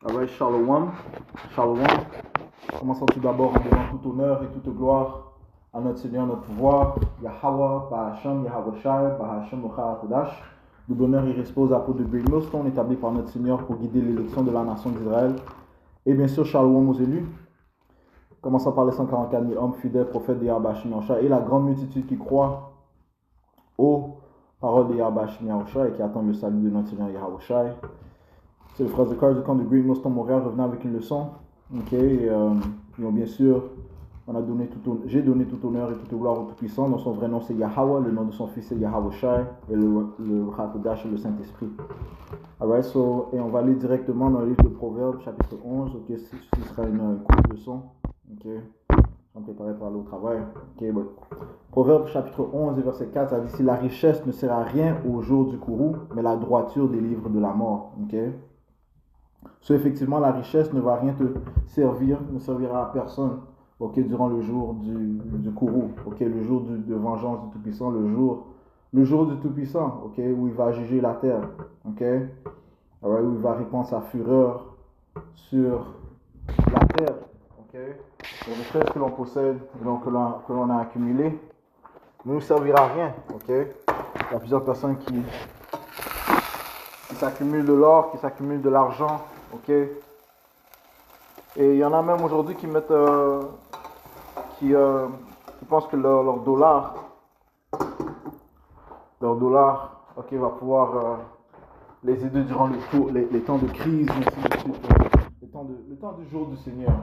Alright, Shalom. Shalom. Commençons tout d'abord en donnant tout honneur et toute gloire à notre Seigneur, notre pouvoir, Yahweh, Bahasham, Yahweh Shai, Bahasham, Mocha Kodash. Double honneur et respect aux apôtres de Great Millstone établis par notre Seigneur pour guider l'élection de la nation d'Israël. Et bien sûr, Shalom aux élus. Commençons par les 144 000 hommes fidèles, prophètes de Yahweh Shai et la grande multitude qui croit aux paroles de Yahweh Shai et qui attendent le salut de notre Seigneur Yahweh Shai. C'est le frère Zakar du camp de Great Millstone Montréal revenant avec une leçon. Ok, et bien sûr, j'ai donné tout honneur et toute gloire au Tout-Puissant. Dans son vrai nom, c'est Yahweh. Le nom de son fils, c'est Yahweh Shai. Et le Hakodash, le Saint-Esprit. Alright, et on va aller directement dans le livre de Proverbes, chapitre 11. Ok, ce sera une courte leçon. Ok, je vais me préparer pour aller au travail. Ok, bon. Proverbes, chapitre 11, verset 4, ça dit: si la richesse ne sert à rien au jour du courroux, mais la droiture délivre de la mort. Ok. Effectivement, la richesse ne va rien te servir, ne servira à personne, ok, durant le jour du courroux, ok, le jour de vengeance du Tout-Puissant, le jour du Tout-Puissant, ok, où il va juger la terre, ok, right, où il va répandre sa fureur sur la terre, ok. Les richesses que l'on possède, donc que l'on a accumulées, ne nous servira à rien, ok. Il y a plusieurs personnes qui s'accumulent de l'or, qui s'accumulent de l'argent, ok. Et il y en a même aujourd'hui qui mettent, qui pensent que leur dollar, ok, va pouvoir les aider durant les temps de crise, ainsi de suite, le temps du jour du Seigneur,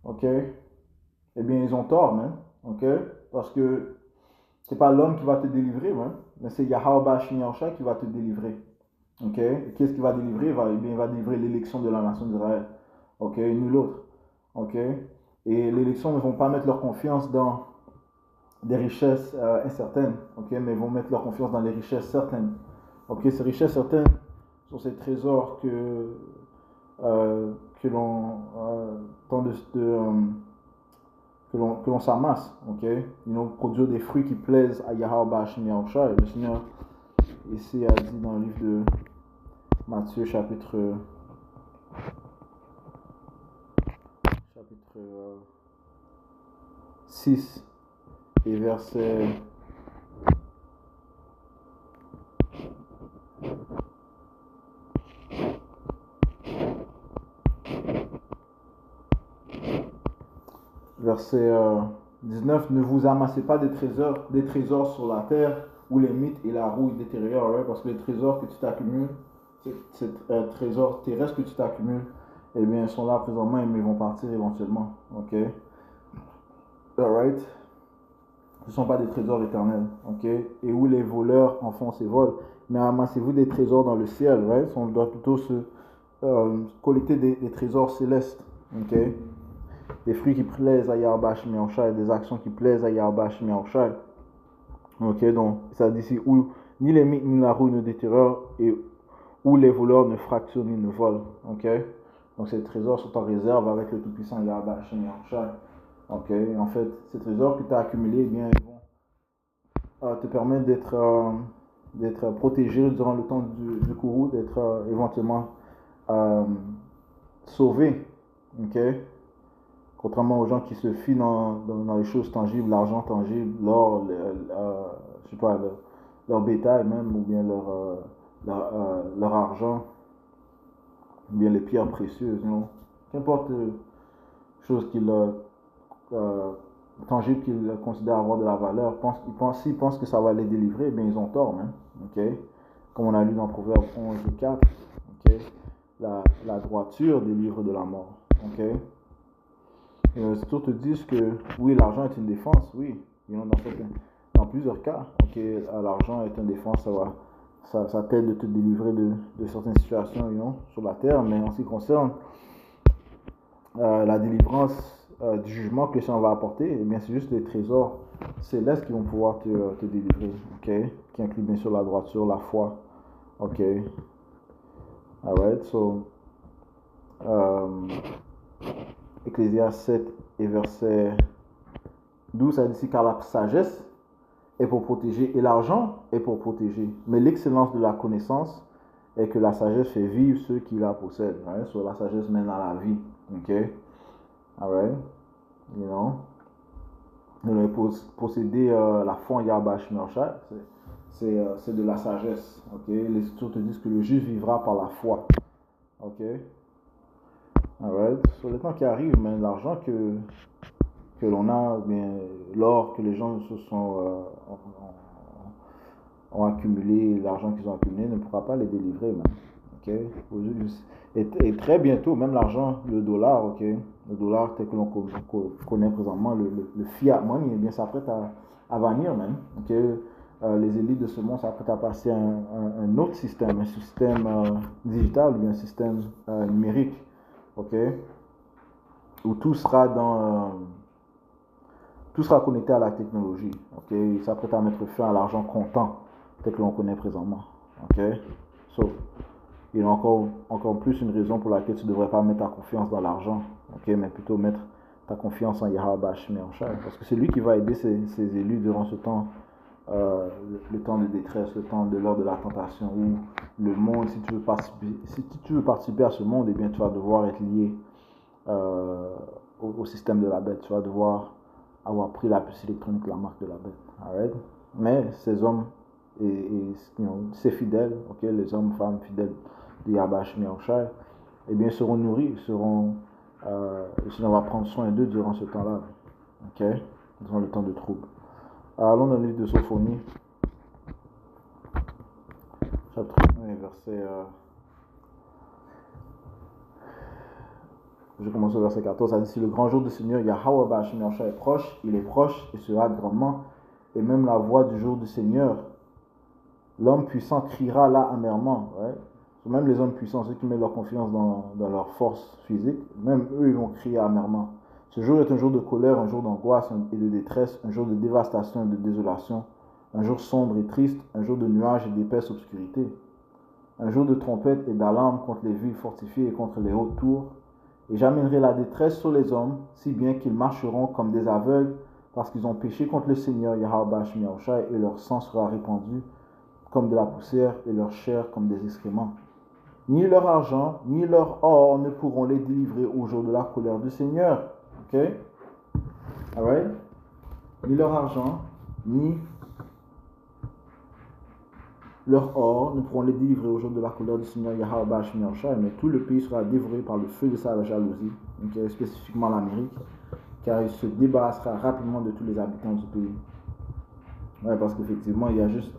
ok. Eh bien, ils ont tort, man, ok, parce que c'est pas l'homme qui va te délivrer, man, mais c'est Yahweh Bashim qui va te délivrer. Ok, et qu'est-ce qu'il va délivrer? Il va délivrer l'élection de la nation d'Israël. Ok, nul autre. Ok, et l'élection ne vont pas mettre leur confiance dans des richesses incertaines. Ok, mais ils vont mettre leur confiance dans les richesses certaines. Ok, ces richesses certaines sont ces trésors que l'on s'amasse. Ok, ils vont produire des fruits qui plaisent à Yahweh Bashim Yahushua. Le Seigneur ici a dit dans le livre de Matthieu chapitre 6 et verset verset 19: ne vous amassez pas des trésors sur la terre où les mythes et la rouille détériorent, right? Parce que les trésors que tu t'accumules, ces trésors terrestres que tu t'accumules, eh bien, ils sont là présentement, mais ils vont partir éventuellement. Ok? Alright? Ce ne sont pas des trésors éternels. Ok? Et où les voleurs en font ses vols. Mais amassez-vous des trésors dans le ciel. Right? On doit plutôt collecter des trésors célestes. Ok? Des fruits qui plaisent à Yahweh Shai et des actions qui plaisent à Yahweh Shai. Ok? Donc, ça dit ici où ni les mythes ni la rouille ne détériorent et où les voleurs ne fracturent ni ne volent. Ok? Donc ces trésors sont en réserve avec le Tout-Puissant Yahweh Shai. Ok? En fait, ces trésors que tu as accumulés, eh bien, ils vont te permettre d'être protégé durant le temps du courroux, d'être éventuellement sauvé. Ok? Contrairement aux gens qui se fient dans les choses tangibles, l'argent tangible, l'or, je sais pas, leur bétail même, ou bien leur argent, ou bien les pierres précieuses, qu'importe chose tangible qu'ils considèrent avoir de la valeur, s'ils pensent que ça va les délivrer, eh bien ils ont tort, hein? Okay? Comme on a lu dans Proverbes 11 et 4, okay? La droiture délivre de la mort. Okay? Les autres te disent que oui, l'argent est une défense, oui, dans plusieurs cas, okay, l'argent est une défense, ça t'aide de te délivrer de certaines situations sur la terre, mais en ce qui concerne la délivrance du jugement que le Seigneur va apporter, eh bien c'est juste les trésors célestes qui vont pouvoir te délivrer, ok, qui incluent bien sûr la droiture, la foi, ok, alright, Ecclésiaste 7 et verset 12, ça dit ici: car la sagesse est pour protéger et l'argent est pour protéger, mais l'excellence de la connaissance et que la sagesse fait vivre ceux qui la possèdent. Right? So la sagesse mène à la vie. Okay? Alright? You know? Posséder la foi en Yahweh Shemel, c'est de la sagesse. Okay? Les Écritures te disent que le juste vivra par la foi. Ok? Alright? Sur le temps qui arrive, mais l'argent que l'on a, bien l'or que les gens se sont ont accumulé, l'argent qu'ils ont accumulé ne pourra pas les délivrer, man. Ok? Et très bientôt, même l'argent, le dollar, ok? Le dollar tel que l'on connaît présentement, le fiat money, eh bien, s'apprête à venir, même. Ok? Les élites de ce monde s'apprêtent à passer à un autre système, un système digital ou un système numérique, ok? Où tout sera tout sera connecté à la technologie, ok? Ils s'apprêtent à mettre fin à l'argent comptant tel que l'on connaît présentement, ok? So, il y a encore plus une raison pour laquelle tu ne devrais pas mettre ta confiance dans l'argent, ok? Mais plutôt mettre ta confiance en Yahweh Shemel, parce que c'est lui qui va aider ses élus durant ce temps, le temps de détresse, le temps de l'heure de la tentation, où le monde, si tu veux participer à ce monde, eh bien, tu vas devoir être lié au système de la bête. Tu vas devoir avoir pris la puce électronique, la marque de la bête. Alright? Mais ces hommes ces fidèles, ok, les hommes, femmes fidèles de Yahweh Shemel, eh bien, seront nourris, le Seigneur va prendre soin d'eux durant ce temps-là, ok, durant le temps de trouble. Allons dans le livre de Sophonie, chapitre 1, verset. Je commence au verset 14. Ça dit: si le grand jour du Seigneur Yahweh Shemel est proche, il est proche et sera grandement, et même la voix du jour du Seigneur, l'homme puissant criera là amèrement. Ouais? Même les hommes puissants, ceux qui mettent leur confiance dans leur force physique, même eux, ils vont crier amèrement. Ce jour est un jour de colère, un jour d'angoisse et de détresse, un jour de dévastation et de désolation, un jour sombre et triste, un jour de nuages et d'épaisse obscurité, un jour de trompette et d'alarme contre les villes fortifiées et contre les hautes tours. Et j'amènerai la détresse sur les hommes, si bien qu'ils marcheront comme des aveugles, parce qu'ils ont péché contre le Seigneur Yahweh Shemel, et leur sang sera répandu comme de la poussière et leur chair comme des excréments. Ni leur argent, ni leur or ne pourront les délivrer au jour de la colère du Seigneur. Ok? Alright? Ni leur argent, ni leur or ne pourront les délivrer au jour de la colère du Seigneur Yahweh Shemel, mais tout le pays sera dévoré par le feu de sa jalousie, okay? Spécifiquement l'Amérique, car il se débarrassera rapidement de tous les habitants du pays. Ouais, parce qu'effectivement, il y a juste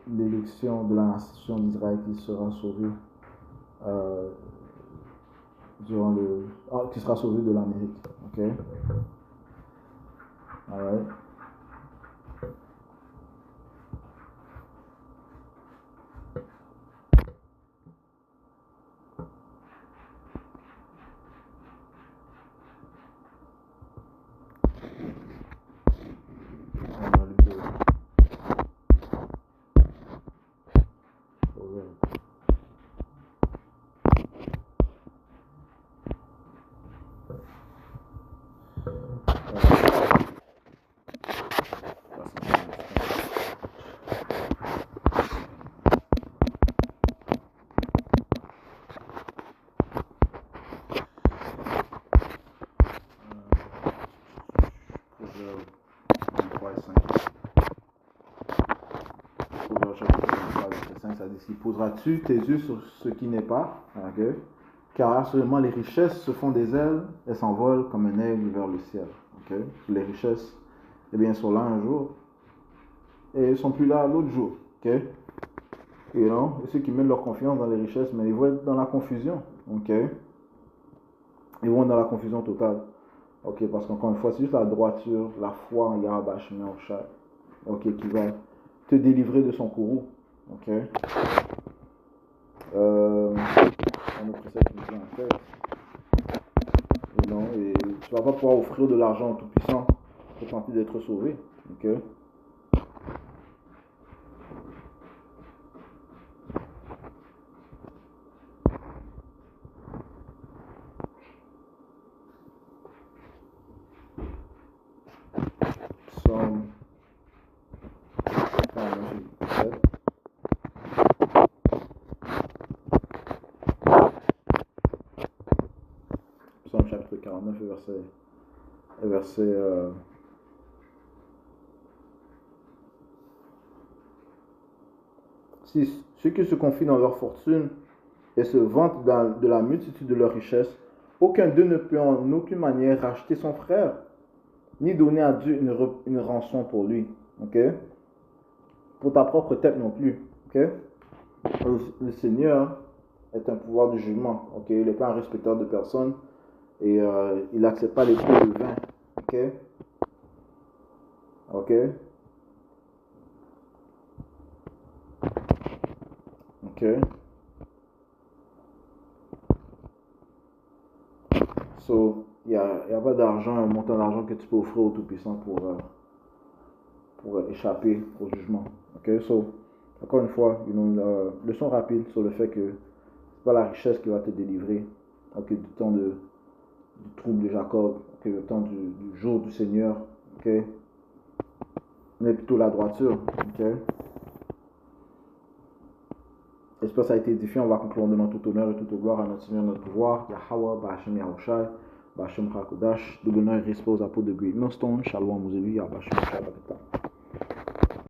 l'élection de la nation d'Israël qui sera sauvée qui sera sauvée de l'Amérique. Ok? Alright. Ça dit: poseras-tu tes yeux sur ce qui n'est pas, okay? Car absolument les richesses se font des ailes et s'envolent comme un aigle vers le ciel. Okay? Les richesses, eh bien, sont là un jour et elles ne sont plus là l'autre jour. Okay? Et ceux qui mettent leur confiance dans les richesses, mais ils vont être dans la confusion. Okay? Ils vont être dans la confusion totale. Okay? Parce qu'encore une fois, c'est juste la droiture, la foi en Yahweh Shemel, okay, qui va te délivrer de son courroux. Ok. Un autre précepte qui vient en fait. Et tu vas pas pouvoir offrir de l'argent au Tout-Puissant pour tenter d'être sauvé. Ok. Somme 7. chapitre 49 et verset 6. Ceux qui se confient dans leur fortune et se vantent de la multitude de leurs richesses, aucun d'eux ne peut en aucune manière racheter son frère, ni donner à Dieu une rançon pour lui. Ok? Pour ta propre tête non plus. Ok? Le Seigneur est un pouvoir de jugement. Ok? Il n'est pas un respecteur de personne et il n'accepte pas les pots de vin. Ok? Ok? Ok? So, il n'y a pas d'argent, un montant d'argent que tu peux offrir au Tout-Puissant pour échapper au jugement. Ok? So, encore une fois, leçon rapide sur le fait que c'est pas la richesse qui va te délivrer. Ok? Du temps du trouble de Jacob. Ok? Le temps du jour du Seigneur. Ok? Mais plutôt la droiture. Ok? J'espère que ça a été édifiant. On va conclure en donnant tout honneur et toute gloire à notre Seigneur, notre pouvoir. Yahweh, Bahashem Yahushai, Bahashem Hakodash. Double honneur et respect aux apôtres de Great Millstone. Shalom, Mouzélu, Bahashem Yahushai,